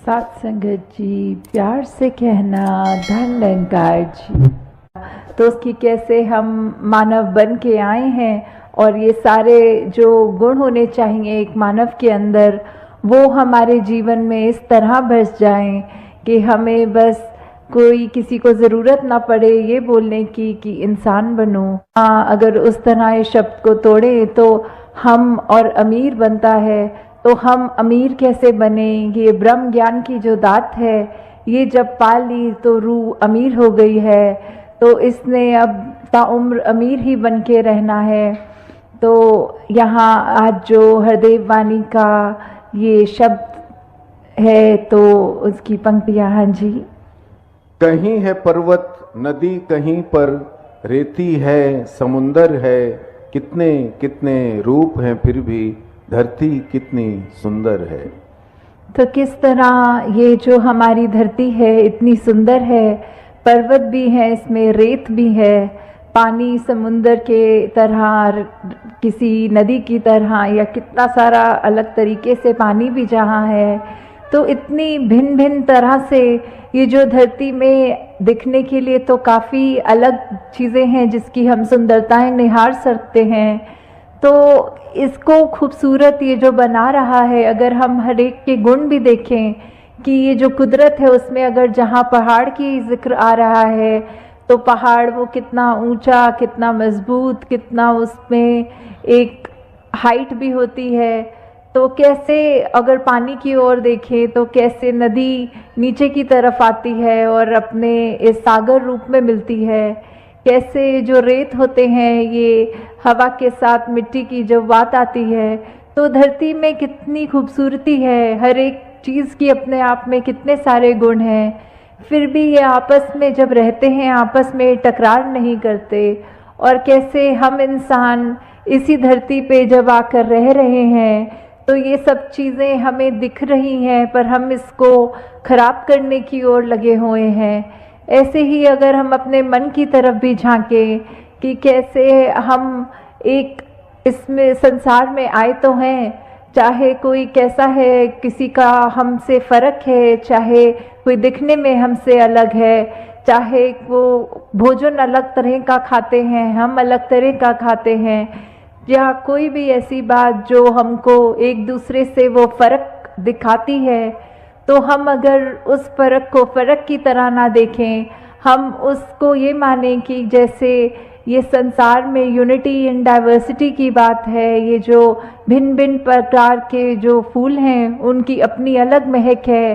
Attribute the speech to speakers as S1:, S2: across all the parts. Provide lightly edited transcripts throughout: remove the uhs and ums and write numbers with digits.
S1: सात संगत जी, प्यार से कहना धन निरंकार जी। तो उसकी कैसे हम मानव बन के आए हैं और ये सारे जो गुण होने चाहिए एक मानव के अंदर, वो हमारे जीवन में इस तरह बस जाएं कि हमें बस कोई किसी को ज़रूरत ना पड़े ये बोलने की कि इंसान बनो। हाँ, अगर उस तरह इस शब्द को तोड़े तो हम और अमीर बनता है। तो हम अमीर कैसे बने? ये ब्रह्म ज्ञान की जो दात है, ये जब पा ली तो रूह अमीर हो गई है। तो इसने अब ताउम्र अमीर ही बन के रहना है। तो यहाँ आज जो हरदेव वाणी का ये शब्द है तो उसकी पंक्तियाँ। हाँ जी।
S2: कहीं है पर्वत नदी, कहीं पर रेती है, समुंदर है, कितने कितने रूप हैं, फिर भी धरती कितनी सुंदर है।
S1: तो किस तरह ये जो हमारी धरती है इतनी सुंदर है, पर्वत भी है, इसमें रेत भी है, पानी समुंदर के तरह, किसी नदी की तरह, या कितना सारा अलग तरीके से पानी भी जहाँ है। तो इतनी भिन्न भिन्न तरह से ये जो धरती में दिखने के लिए तो काफ़ी अलग चीज़ें हैं जिसकी हम सुंदरताएं निहार सकते हैं। तो इसको खूबसूरत ये जो बना रहा है, अगर हम हर एक के गुण भी देखें कि ये जो कुदरत है उसमें अगर जहाँ पहाड़ की जिक्र आ रहा है तो पहाड़ वो कितना ऊंचा, कितना मजबूत, कितना उसमें एक हाइट भी होती है। तो कैसे अगर पानी की ओर देखें तो कैसे नदी नीचे की तरफ आती है और अपने इस सागर रूप में मिलती है। कैसे जो रेत होते हैं ये हवा के साथ मिट्टी की जब बात आती है तो धरती में कितनी खूबसूरती है, हर एक चीज़ की अपने आप में कितने सारे गुण हैं। फिर भी ये आपस में जब रहते हैं आपस में टकरार नहीं करते। और कैसे हम इंसान इसी धरती पे जब आकर रह रहे हैं तो ये सब चीज़ें हमें दिख रही हैं पर हम इसको खराब करने की ओर लगे हुए हैं। ऐसे ही अगर हम अपने मन की तरफ भी झांकें कि कैसे हम एक इसमें संसार में आए तो हैं, चाहे कोई कैसा है, किसी का हमसे फ़र्क है, चाहे कोई दिखने में हमसे अलग है, चाहे वो भोजन अलग तरह का खाते हैं, हम अलग तरह का खाते हैं, या कोई भी ऐसी बात जो हमको एक दूसरे से वो फ़र्क दिखाती है, तो हम अगर उस फ़र्क को फ़र्क की तरह ना देखें, हम उसको ये माने कि जैसे ये संसार में यूनिटी इन डाइवर्सिटी की बात है, ये जो भिन्न भिन्न प्रकार के जो फूल हैं उनकी अपनी अलग महक है।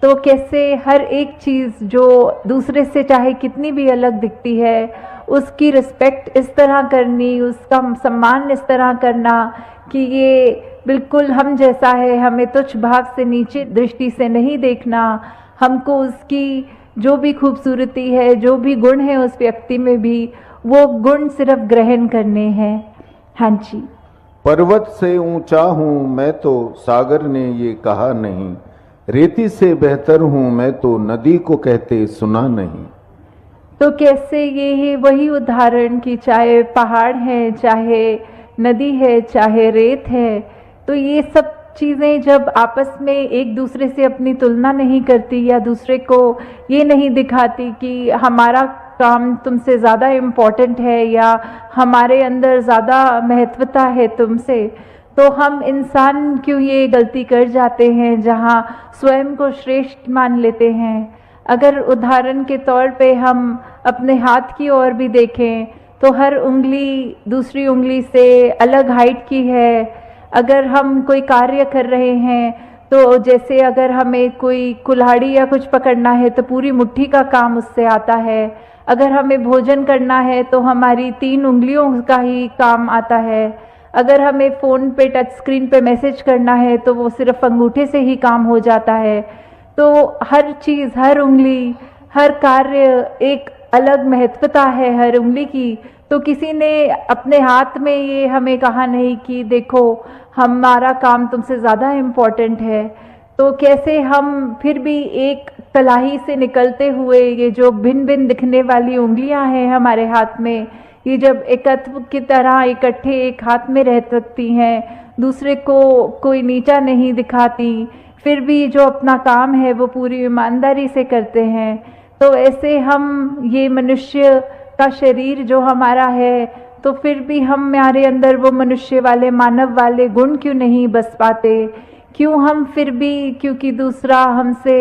S1: तो कैसे हर एक चीज़ जो दूसरे से चाहे कितनी भी अलग दिखती है उसकी रिस्पेक्ट इस तरह करनी, उसका सम्मान इस तरह करना कि ये बिल्कुल हम जैसा है, हमें तुच्छ भाग से नीचे दृष्टि से नहीं देखना, हमको उसकी जो भी खूबसूरती है, जो भी गुण है उस व्यक्ति में भी, वो गुण सिर्फ ग्रहण करने हैं। हाँ जी।
S2: पर्वत से ऊंचा हूँ मैं तो सागर ने ये कहा नहीं, रेती से बेहतर हूँ मैं तो नदी को कहते सुना नहीं।
S1: तो कैसे ये है वही उदाहरण कि चाहे पहाड़ है, चाहे नदी है, चाहे रेत है, तो ये सब चीज़ें जब आपस में एक दूसरे से अपनी तुलना नहीं करती या दूसरे को ये नहीं दिखाती कि हमारा काम तुमसे ज़्यादा इम्पोर्टेंट है या हमारे अंदर ज़्यादा महत्वता है तुमसे, तो हम इंसान क्यों ये गलती कर जाते हैं जहाँ स्वयं को श्रेष्ठ मान लेते हैं। अगर उदाहरण के तौर पे हम अपने हाथ की ओर भी देखें तो हर उंगली दूसरी उंगली से अलग हाइट की है। अगर हम कोई कार्य कर रहे हैं तो जैसे अगर हमें कोई कुल्हाड़ी या कुछ पकड़ना है तो पूरी मुट्ठी का काम उससे आता है। अगर हमें भोजन करना है तो हमारी 3 उंगलियों का ही काम आता है। अगर हमें फ़ोन पे टच स्क्रीन पे मैसेज करना है तो वो सिर्फ अंगूठे से ही काम हो जाता है। तो हर चीज़, हर उंगली, हर कार्य एक अलग महत्वता है हर उंगली की। तो किसी ने अपने हाथ में ये हमें कहा नहीं कि देखो हमारा काम तुमसे ज़्यादा इम्पोर्टेंट है। तो कैसे हम फिर भी एक तलाही से निकलते हुए ये जो भिन्न भिन्न दिखने वाली उंगलियां हैं हमारे हाथ में, ये जब एकत्व की तरह इकट्ठे एक हाथ में रह सकती हैं, दूसरे को कोई नीचा नहीं दिखाती, फिर भी जो अपना काम है वो पूरी ईमानदारी से करते हैं। तो ऐसे हम ये मनुष्य का शरीर जो हमारा है, तो फिर भी हमारे अंदर वो मनुष्य वाले मानव वाले गुण क्यों नहीं बस पाते? क्यों हम फिर भी, क्योंकि दूसरा हमसे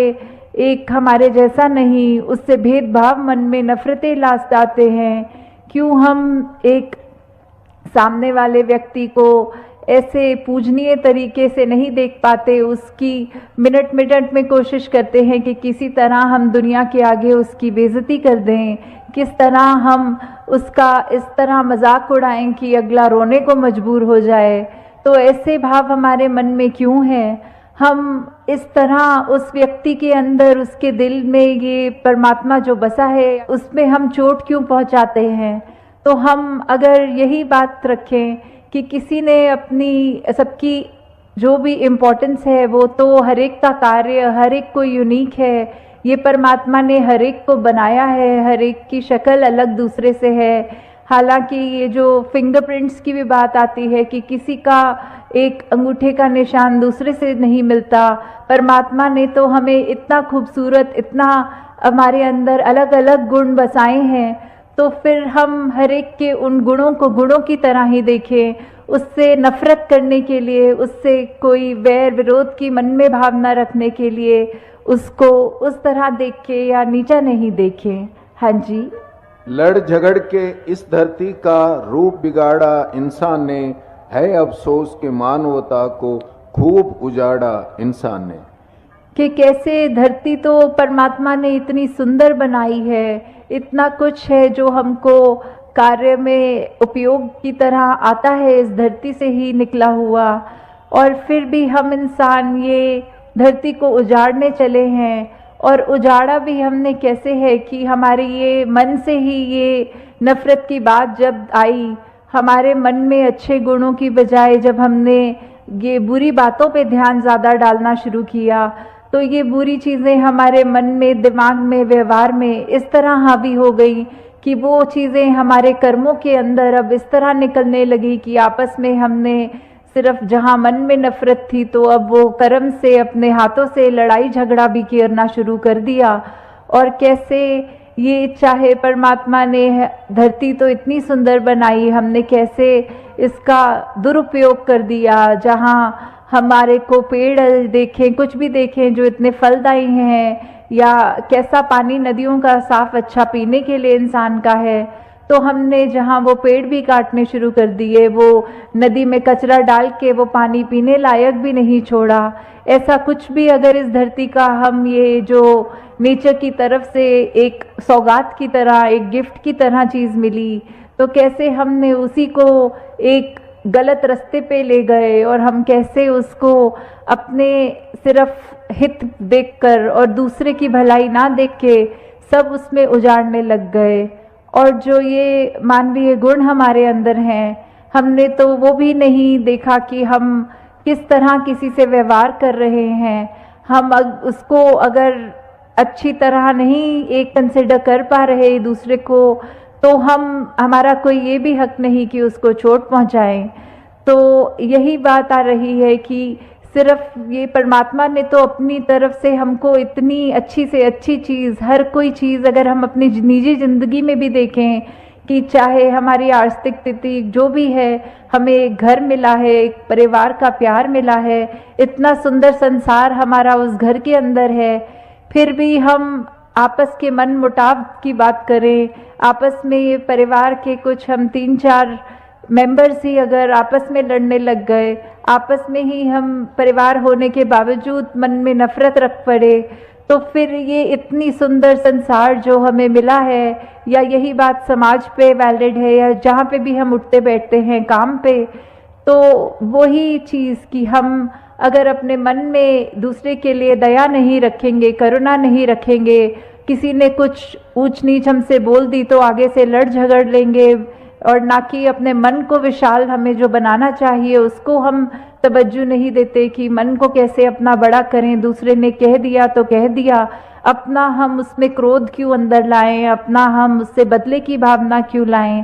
S1: एक हमारे जैसा नहीं, उससे भेदभाव मन में नफरतें लाद आते हैं? क्यों हम एक सामने वाले व्यक्ति को ऐसे पूजनीय तरीके से नहीं देख पाते? उसकी मिनट मिनट में कोशिश करते हैं कि किसी तरह हम दुनिया के आगे उसकी बेइज्जती कर दें, किस तरह हम उसका इस तरह मजाक उड़ाएं कि अगला रोने को मजबूर हो जाए। तो ऐसे भाव हमारे मन में क्यों हैं? हम इस तरह उस व्यक्ति के अंदर, उसके दिल में ये परमात्मा जो बसा है, उसमें हम चोट क्यों पहुंचाते हैं? तो हम अगर यही बात रखें कि किसी ने अपनी, सबकी जो भी इम्पोर्टेंस है वो तो हर एक का कार्य, हर एक को यूनिक है। ये परमात्मा ने हर एक को बनाया है, हर एक की शक्ल अलग दूसरे से है। हालांकि ये जो फिंगरप्रिंट्स की भी बात आती है कि किसी का एक अंगूठे का निशान दूसरे से नहीं मिलता, परमात्मा ने तो हमें इतना खूबसूरत, इतना हमारे अंदर अलग अलग गुण बसाए हैं। तो फिर हम हर एक के उन गुणों को गुणों की तरह ही देखें, उससे नफरत करने के लिए, उससे कोई वैर विरोध की मन में भावना रखने के लिए उसको उस तरह देख के या नीचा नहीं देखें। हाँ जी।
S2: लड़ झगड़ के इस धरती का रूप बिगाड़ा इंसान ने, है अफसोस के मानवता को खूब उजाड़ा इंसान ने।
S1: कि कैसे धरती तो परमात्मा ने इतनी सुंदर बनाई है, इतना कुछ है जो हमको कार्य में उपयोग की तरह आता है, इस धरती से ही निकला हुआ, और फिर भी हम इंसान ये धरती को उजाड़ने चले हैं। और उजाड़ा भी हमने कैसे है कि हमारे ये मन से ही ये नफरत की बात जब आई, हमारे मन में अच्छे गुणों की बजाय जब हमने ये बुरी बातों पे ध्यान ज़्यादा डालना शुरू किया, तो ये बुरी चीज़ें हमारे मन में, दिमाग में, व्यवहार में इस तरह हावी हो गई कि वो चीज़ें हमारे कर्मों के अंदर अब इस तरह निकलने लगी कि आपस में हमने सिर्फ जहाँ मन में नफरत थी तो अब वो कर्म से, अपने हाथों से लड़ाई झगड़ा भी करना शुरू कर दिया। और कैसे ये, चाहे परमात्मा ने धरती तो इतनी सुंदर बनाई, हमने कैसे इसका दुरुपयोग कर दिया। जहाँ हमारे को पेड़ देखें, कुछ भी देखें जो इतने फलदायी हैं, या कैसा पानी नदियों का साफ अच्छा पीने के लिए इंसान का है, तो हमने जहाँ वो पेड़ भी काटने शुरू कर दिए, वो नदी में कचरा डाल के वो पानी पीने लायक भी नहीं छोड़ा। ऐसा कुछ भी अगर इस धरती का हम ये जो नेचर की तरफ से एक सौगात की तरह, एक गिफ्ट की तरह चीज़ मिली, तो कैसे हमने उसी को एक गलत रास्ते पे ले गए और हम कैसे उसको अपने सिर्फ हित देखकर और दूसरे की भलाई ना देख के सब उसमें उजाड़ने लग गए। और जो ये मानवीय गुण हमारे अंदर हैं, हमने तो वो भी नहीं देखा कि हम किस तरह किसी से व्यवहार कर रहे हैं। हम उसको अगर अच्छी तरह नहीं एक कंसिडर कर पा रहे दूसरे को, तो हमारा कोई ये भी हक नहीं कि उसको चोट पहुंचाएं। तो यही बात आ रही है कि सिर्फ ये परमात्मा ने तो अपनी तरफ से हमको इतनी अच्छी से अच्छी चीज़, हर कोई चीज़ अगर हम अपनी निजी ज़िंदगी में भी देखें कि चाहे हमारी आर्थिक स्थिति जो भी है, हमें एक घर मिला है, एक परिवार का प्यार मिला है, इतना सुंदर संसार हमारा उस घर के अंदर है, फिर भी हम आपस के मन मुटाव की बात करें, आपस में ये परिवार के कुछ हम 3-4 मेंबर्स ही अगर आपस में लड़ने लग गए, आपस में ही हम परिवार होने के बावजूद मन में नफरत रख पड़े, तो फिर ये इतनी सुंदर संसार जो हमें मिला है, या यही बात समाज पे वैलिड है, या जहाँ पे भी हम उठते बैठते हैं काम पे, तो वही चीज़ कि हम अगर अपने मन में दूसरे के लिए दया नहीं रखेंगे, करुणा नहीं रखेंगे, किसी ने कुछ ऊंच नीच हमसे बोल दी तो आगे से लड़ झगड़ लेंगे, और ना कि अपने मन को विशाल हमें जो बनाना चाहिए उसको हम तवज्जो नहीं देते कि मन को कैसे अपना बड़ा करें। दूसरे ने कह दिया तो कह दिया, अपना हम उसमें क्रोध क्यों अंदर लाएं, अपना हम उससे बदले की भावना क्यों लाएं।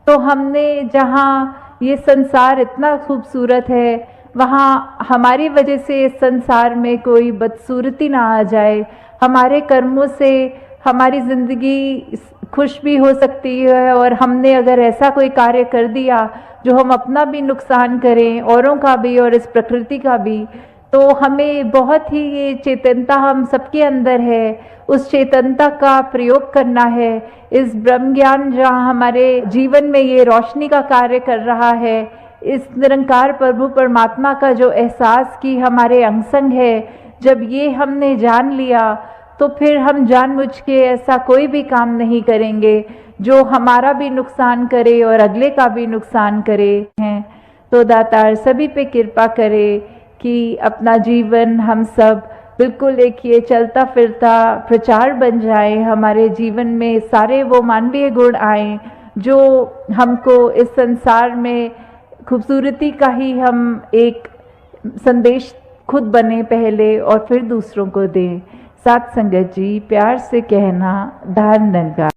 S1: तो हमने जहाँ ये संसार इतना खूबसूरत है, वहाँ हमारी वजह से इस संसार में कोई बदसूरती ना आ जाए। हमारे कर्मों से हमारी ज़िंदगी खुश भी हो सकती है, और हमने अगर ऐसा कोई कार्य कर दिया जो हम अपना भी नुकसान करें, औरों का भी और इस प्रकृति का भी, तो हमें बहुत ही ये चेतनता हम सबके अंदर है, उस चेतनता का प्रयोग करना है। इस ब्रह्म ज्ञान जहाँ हमारे जीवन में ये रोशनी का कार्य कर रहा है, इस निरंकार प्रभु परमात्मा का जो एहसास कि हमारे अंग संग है, जब ये हमने जान लिया तो फिर हम जानबूझ के ऐसा कोई भी काम नहीं करेंगे जो हमारा भी नुकसान करे और अगले का भी नुकसान करे हैं। तो दातार सभी पे कृपा करे कि अपना जीवन हम सब बिल्कुल एक ये चलता फिरता प्रचार बन जाए, हमारे जीवन में सारे वो मानवीय गुण आए जो हमको इस संसार में खूबसूरती का ही हम एक संदेश खुद बने पहले और फिर दूसरों को दें। साथ संगत जी प्यार से कहना, धारण नंगा।